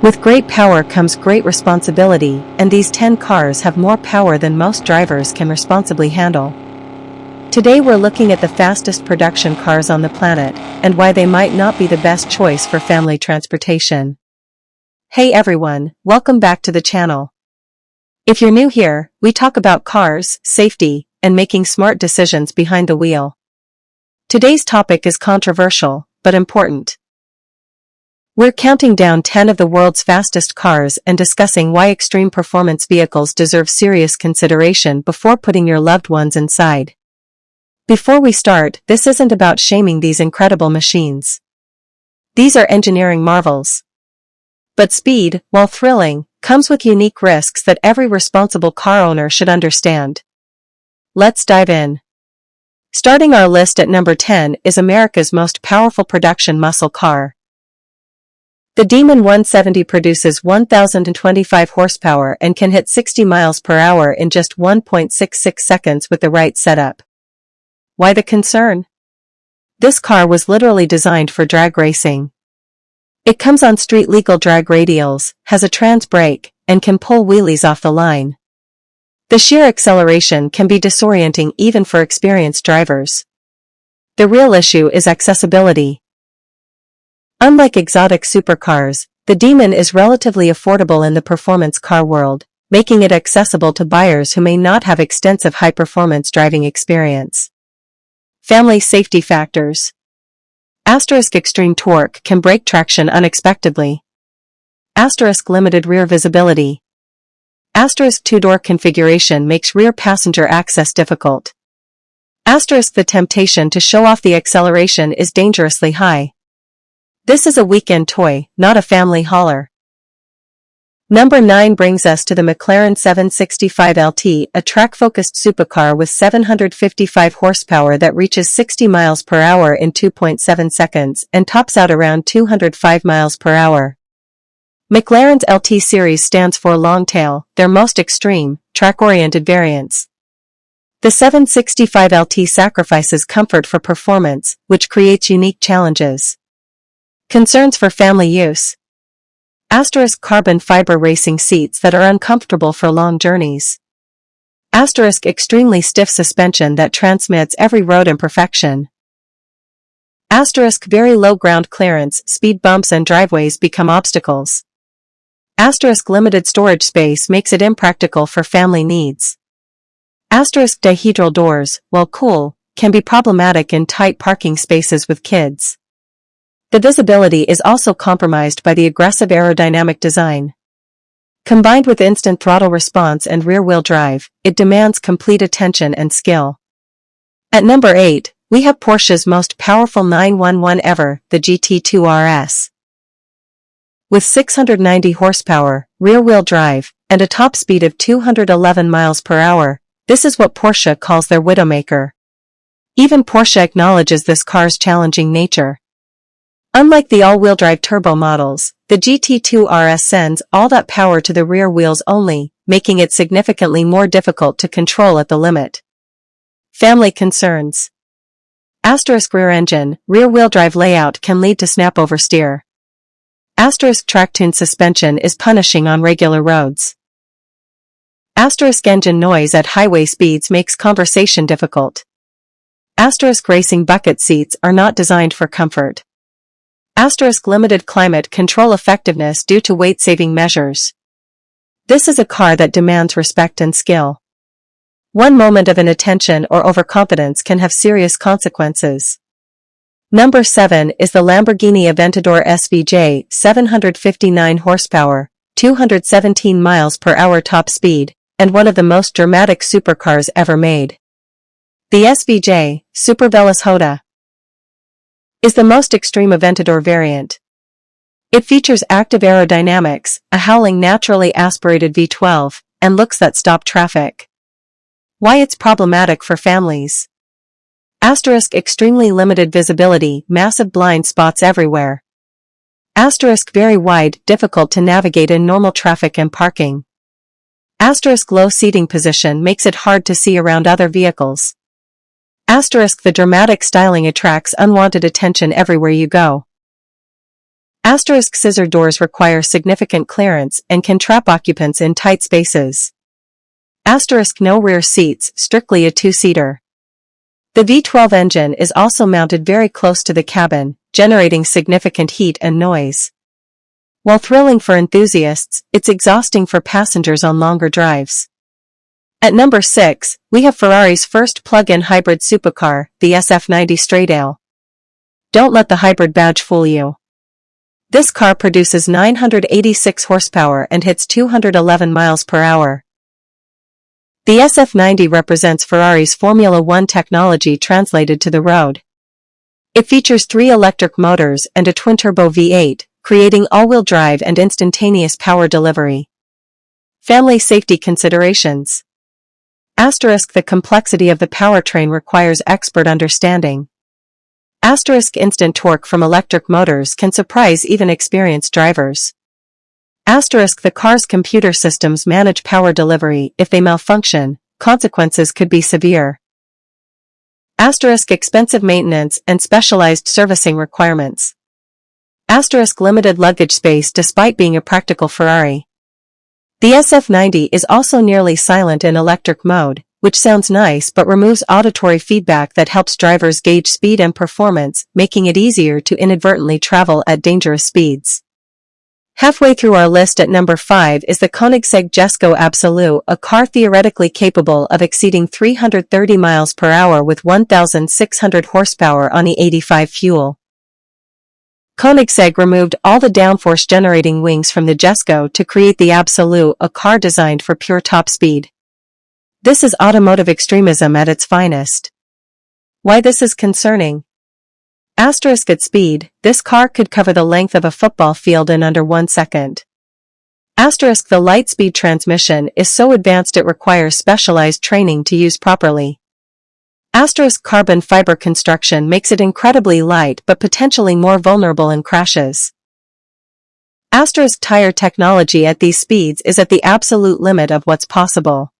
With great power comes great responsibility, and these 10 cars have more power than most drivers can responsibly handle. Today we're looking at the fastest production cars on the planet, and why they might not be the best choice for family transportation. Hey everyone, welcome back to the channel. If you're new here, we talk about cars, safety, and making smart decisions behind the wheel. Today's topic is controversial, but important. We're counting down 10 of the world's fastest cars and discussing why extreme performance vehicles deserve serious consideration before putting your loved ones inside. Before we start, this isn't about shaming these incredible machines. These are engineering marvels. But speed, while thrilling, comes with unique risks that every responsible car owner should understand. Let's dive in. Starting our list at number 10 is America's most powerful production muscle car. The Demon 170 produces 1,025 horsepower and can hit 60 miles per hour in just 1.66 seconds with the right setup. Why the concern? This car was literally designed for drag racing. It comes on street-legal drag radials, has a trans brake, and can pull wheelies off the line. The sheer acceleration can be disorienting even for experienced drivers. The real issue is accessibility. Unlike exotic supercars, the Demon is relatively affordable in the performance car world, making it accessible to buyers who may not have extensive high-performance driving experience. Family safety factors. Extreme torque can break traction unexpectedly. Limited rear visibility. Two-door configuration makes rear passenger access difficult. The temptation to show off the acceleration is dangerously high. This is a weekend toy, not a family hauler. Number 9 brings us to the McLaren 765 LT, a track-focused supercar with 755 horsepower that reaches 60 miles per hour in 2.7 seconds and tops out around 205 miles per hour. McLaren's LT series stands for long tail, their most extreme, track-oriented variants. The 765 LT sacrifices comfort for performance, which creates unique challenges. Concerns for family use. Carbon fiber racing seats that are uncomfortable for long journeys. Extremely stiff suspension that transmits every road imperfection. Very low ground clearance, speed bumps and driveways become obstacles. Limited storage space makes it impractical for family needs. Dihedral doors, while cool, can be problematic in tight parking spaces with kids. The visibility is also compromised by the aggressive aerodynamic design. Combined with instant throttle response and rear-wheel drive, it demands complete attention and skill. At number 8, we have Porsche's most powerful 911 ever, the GT2 RS. With 690 horsepower, rear-wheel drive, and a top speed of 211 miles per hour, this is what Porsche calls their widowmaker. Even Porsche acknowledges this car's challenging nature. Unlike the all-wheel drive turbo models, the GT2 RS sends all that power to the rear wheels only, making it significantly more difficult to control at the limit. Family concerns. Rear engine, rear-wheel drive layout can lead to snap oversteer. Track-tuned suspension is punishing on regular roads. Engine noise at highway speeds makes conversation difficult. Racing bucket seats are not designed for comfort. Limited climate control effectiveness due to weight-saving measures. This is a car that demands respect and skill. One moment of inattention or overconfidence can have serious consequences. Number 7 is the Lamborghini Aventador SVJ, 759 horsepower, 217 miles per hour top speed, and one of the most dramatic supercars ever made. The SVJ, Super Veloz is the most extreme Aventador variant. It features active aerodynamics, a howling naturally aspirated V12, and looks that stop traffic. Why it's problematic for families. Extremely limited visibility, massive blind spots everywhere. Very wide, difficult to navigate in normal traffic and parking. Low seating position makes it hard to see around other vehicles. The dramatic styling attracts unwanted attention everywhere you go. Asterisk scissor doors require significant clearance and can trap occupants in tight spaces. Asterisk no rear seats, strictly a two-seater. The V12 engine is also mounted very close to the cabin, generating significant heat and noise. While thrilling for enthusiasts, it's exhausting for passengers on longer drives. At number 6, we have Ferrari's first plug-in hybrid supercar, the SF90 Stradale. Don't let the hybrid badge fool you. This car produces 986 horsepower and hits 211 miles per hour. The SF90 represents Ferrari's Formula One technology translated to the road. It features 3 electric motors and a twin-turbo V8, creating all-wheel drive and instantaneous power delivery. Family safety considerations. Asterisk the complexity of the powertrain requires expert understanding. Asterisk instant torque from electric motors can surprise even experienced drivers. Asterisk the car's computer systems manage power delivery. If they malfunction, consequences could be severe. Asterisk expensive maintenance and specialized servicing requirements. Asterisk limited luggage space despite being a practical Ferrari. The SF90 is also nearly silent in electric mode, which sounds nice but removes auditory feedback that helps drivers gauge speed and performance, making it easier to inadvertently travel at dangerous speeds. Halfway through our list at number 5 is the Koenigsegg Jesko Absolut, a car theoretically capable of exceeding 330 miles per hour with 1,600 horsepower on E85 fuel. Koenigsegg removed all the downforce-generating wings from the Jesko to create the Absolut, a car designed for pure top speed. This is automotive extremism at its finest. Why this is concerning? Asterisk at speed, this car could cover the length of a football field in under 1 second. Asterisk the light-speed transmission is so advanced it requires specialized training to use properly. Asterisk carbon fiber construction makes it incredibly light but potentially more vulnerable in crashes. Asterisk tire technology at these speeds is at the absolute limit of what's possible.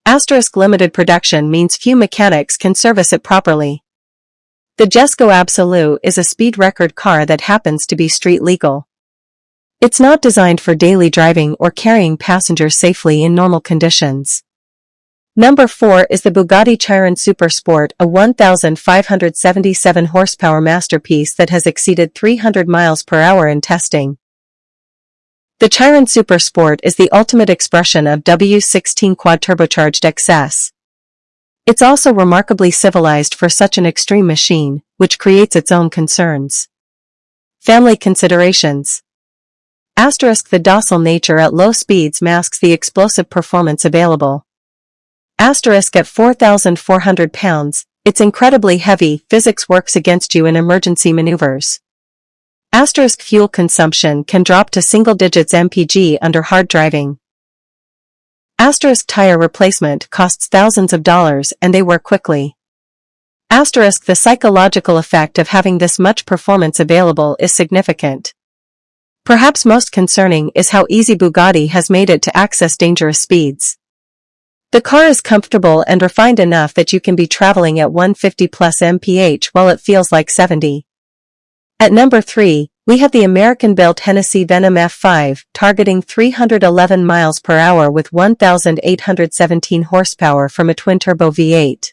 Asterisk limited production means few mechanics can service it properly. The Jesko Absolut is a speed record car that happens to be street legal. It's not designed for daily driving or carrying passengers safely in normal conditions. Number 4 is the Bugatti Chiron Super Sport, a 1,577 horsepower masterpiece that has exceeded 300 miles per hour in testing. The Chiron Super Sport is the ultimate expression of W16 quad-turbocharged excess. It's also remarkably civilized for such an extreme machine, which creates its own concerns. Family considerations. Asterisk the docile nature at low speeds masks the explosive performance available. Asterisk at 4,400 pounds, it's incredibly heavy, physics works against you in emergency maneuvers. Asterisk fuel consumption can drop to single digits mpg under hard driving. Asterisk tire replacement costs thousands of dollars and they wear quickly. Asterisk the psychological effect of having this much performance available is significant. Perhaps most concerning is how easy Bugatti has made it to access dangerous speeds. The car is comfortable and refined enough that you can be traveling at 150 plus mph while it feels like 70. At number 3, we have the American-built Hennessey Venom F5, targeting 311 miles per hour with 1,817 horsepower from a twin-turbo V8.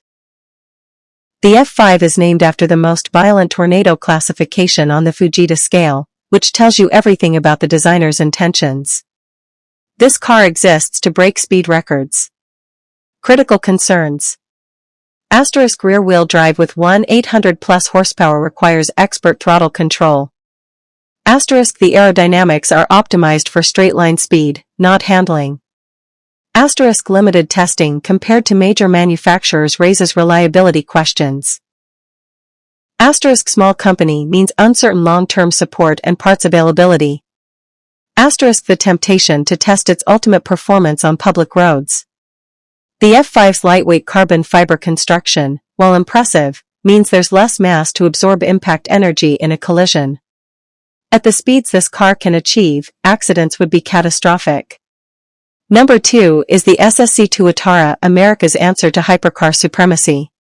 The F5 is named after the most violent tornado classification on the Fujita scale, which tells you everything about the designer's intentions. This car exists to break speed records. Critical concerns. Asterisk rear-wheel drive with 1,800 plus horsepower requires expert throttle control. Asterisk the aerodynamics are optimized for straight-line speed, not handling. Asterisk limited testing compared to major manufacturers raises reliability questions. Asterisk small company means uncertain long-term support and parts availability. Asterisk the temptation to test its ultimate performance on public roads. The F5's lightweight carbon fiber construction, while impressive, means there's less mass to absorb impact energy in a collision. At the speeds this car can achieve, accidents would be catastrophic. Number 2 is the SSC Tuatara, America's answer to hypercar supremacy.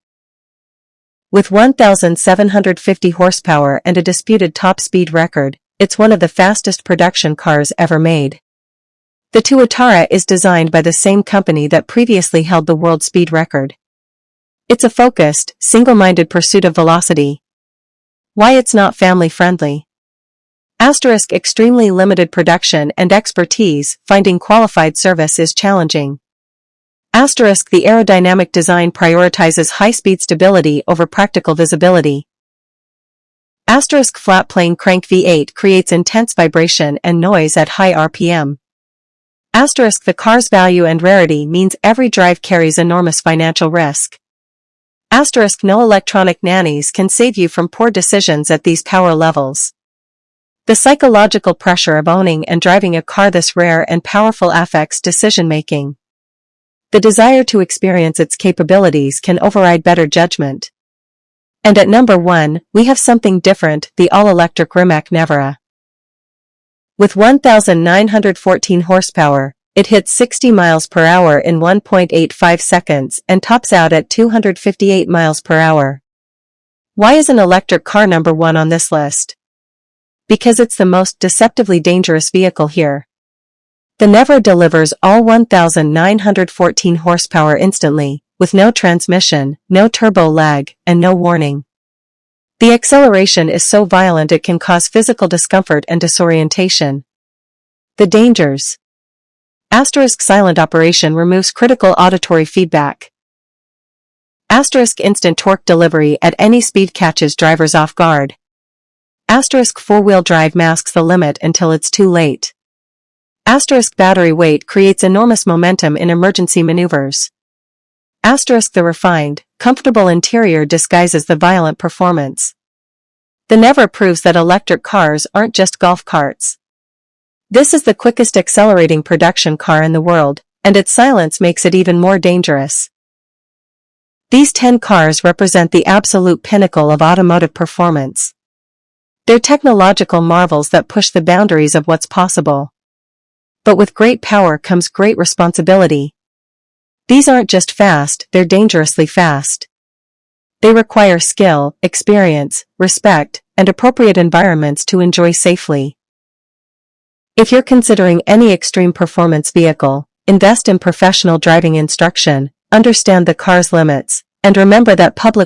With 1,750 horsepower and a disputed top speed record, it's one of the fastest production cars ever made. The Tuatara is designed by the same company that previously held the world speed record. It's a focused, single-minded pursuit of velocity. Why it's not family-friendly? Asterisk extremely limited production and expertise, finding qualified service is challenging. Asterisk the aerodynamic design prioritizes high-speed stability over practical visibility. Asterisk flat plane crank V8 creates intense vibration and noise at high RPM. Asterisk the car's value and rarity means every drive carries enormous financial risk. Asterisk no electronic nannies can save you from poor decisions at these power levels. The psychological pressure of owning and driving a car this rare and powerful affects decision-making. The desire to experience its capabilities can override better judgment. And at number 1, we have something different, the all-electric Rimac Nevera. With 1,914 horsepower, it hits 60 miles per hour in 1.85 seconds and tops out at 258 miles per hour. Why is an electric car number 1 on this list? Because it's the most deceptively dangerous vehicle here. The Nevera delivers all 1,914 horsepower instantly, with no transmission, no turbo lag, and no warning. The acceleration is so violent it can cause physical discomfort and disorientation. The dangers. Asterisk silent operation removes critical auditory feedback. Asterisk instant torque delivery at any speed catches drivers off guard. Asterisk four-wheel drive masks the limit until it's too late. Asterisk battery weight creates enormous momentum in emergency maneuvers. Asterisk the refined, comfortable interior disguises the violent performance. The Nevera proves that electric cars aren't just golf carts. This is the quickest accelerating production car in the world, and its silence makes it even more dangerous. These 10 cars represent the absolute pinnacle of automotive performance. They're technological marvels that push the boundaries of what's possible. But with great power comes great responsibility. These aren't just fast, they're dangerously fast. They require skill, experience, respect, and appropriate environments to enjoy safely. If you're considering any extreme performance vehicle, invest in professional driving instruction, understand the car's limits, and remember that public